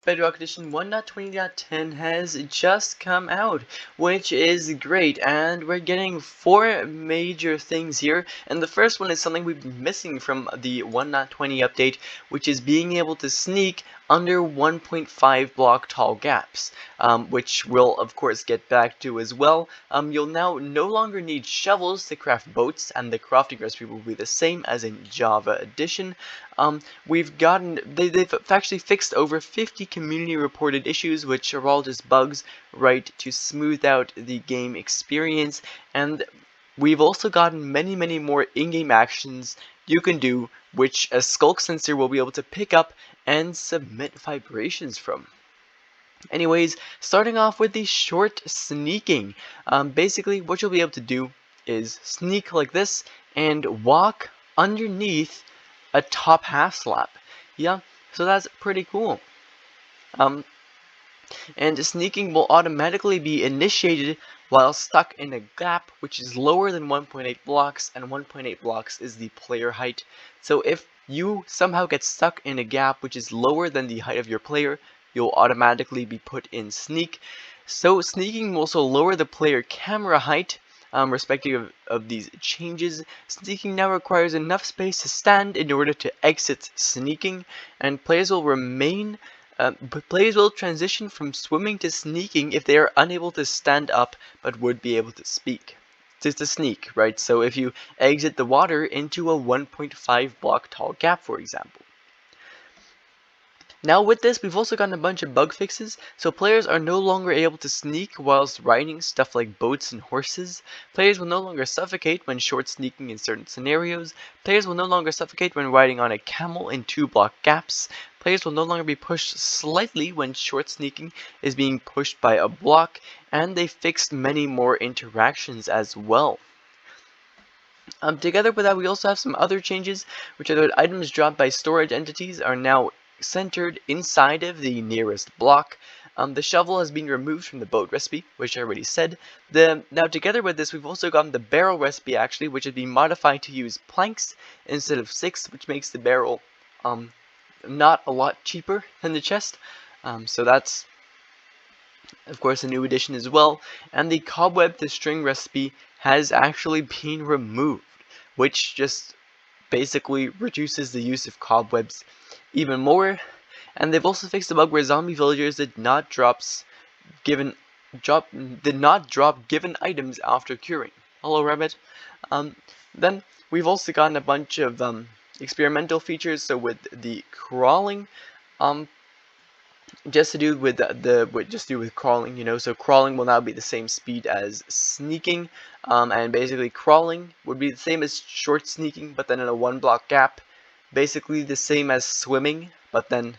Bedrock Edition 1.20.10 has just come out, which is great, and we're getting 4 major things here, and the first one is something we've been missing from the 1.20 update, which is being able to sneak under 1.5 block tall gaps, which we'll of course get back to as well. You'll now no longer need shovels to craft boats, and the crafting recipe will be the same as in Java Edition. They've actually fixed over 50 community reported issues, which are all just bugs, right, to smooth out the game experience. And we've also gotten many more in-game actions you can do, which a skulk sensor will be able to pick up and submit vibrations from. Anyways, starting off with the short sneaking. Basically, what you'll be able to do is sneak like this and walk underneath a top half slap. Yeah, so that's pretty cool. And sneaking will automatically be initiated while stuck in a gap which is lower than 1.8 blocks, and 1.8 blocks is the player height. So if you somehow get stuck in a gap which is lower than the height of your player, you'll automatically be put in sneak. So sneaking will also lower the player camera height, respective of these changes. Sneaking now requires enough space to stand in order to exit sneaking, and players will transition from swimming to sneaking if they are unable to stand up but would be able to sneak, right? So if you exit the water into a 1.5 block tall gap, for example. Now with this, we've also gotten a bunch of bug fixes, so players are no longer able to sneak whilst riding stuff like boats and horses. Players will no longer suffocate when short sneaking in certain scenarios. Players will no longer suffocate when riding on a camel in 2 block gaps. Players will no longer be pushed slightly when short sneaking is being pushed by a block, and they fixed many more interactions as well. Together with that, we also have some other changes, which are that items dropped by storage entities are now centered inside of the nearest block. The shovel has been removed from the boat recipe, which I already said. Now together with this, we've also gotten the barrel recipe actually, which has been modified to use planks instead of 6, which makes the barrel not a lot cheaper than the chest. So that's of course a new addition as well. And the cobweb to string recipe has actually been removed, which just basically reduces the use of cobwebs even more. And they've also fixed the bug where zombie villagers did not drop given items after curing. Hello, Rabbit. Then we've also gotten a bunch of experimental features. So with the crawling, just to do with crawling, you know, so crawling will now be the same speed as sneaking, and basically crawling would be the same as short sneaking, but then in a 1 block gap. Basically the same as swimming, but then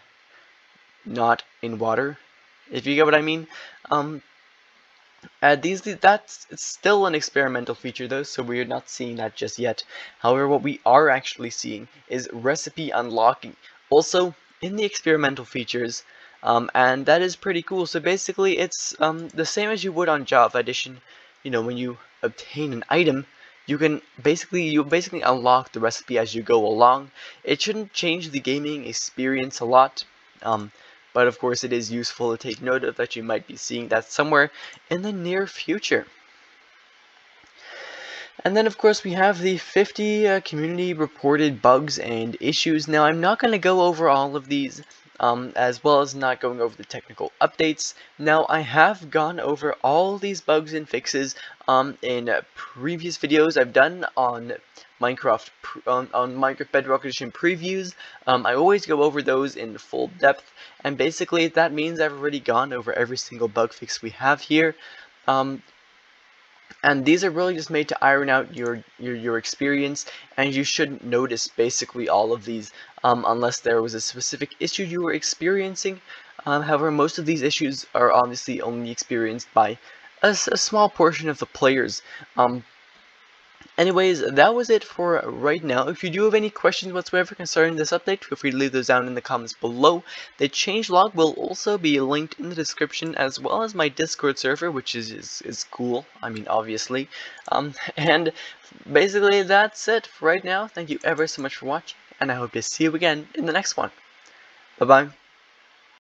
not in water, if you get what I mean. That's still an experimental feature though, so we're not seeing that just yet. However, what we are actually seeing is recipe unlocking, also in the experimental features, and that is pretty cool. So basically it's the same as you would on Java Edition. You know, when you obtain an item, you basically unlock the recipe as you go along. It shouldn't change the gaming experience a lot, but of course it is useful to take note of that you might be seeing that somewhere in the near future. And then of course we have the 50 community reported bugs and issues. Now I'm not going to go over all of these, as well as not going over the technical updates. Now I have gone over all these bugs and fixes in previous videos I've done on Minecraft Bedrock Edition previews. I always go over those in full depth, and basically that means I've already gone over every single bug fix we have here. And these are really just made to iron out your experience, and you shouldn't notice basically all of these unless there was a specific issue you were experiencing. However, most of these issues are obviously only experienced by a small portion of the players. Anyways, that was it for right now. If you do have any questions whatsoever concerning this update, feel free to leave those down in the comments below. The changelog will also be linked in the description, as well as my Discord server, which is cool, I mean, obviously. And basically that's it for right now. Thank you ever so much for watching, and I hope to see you again in the next one. Bye-bye.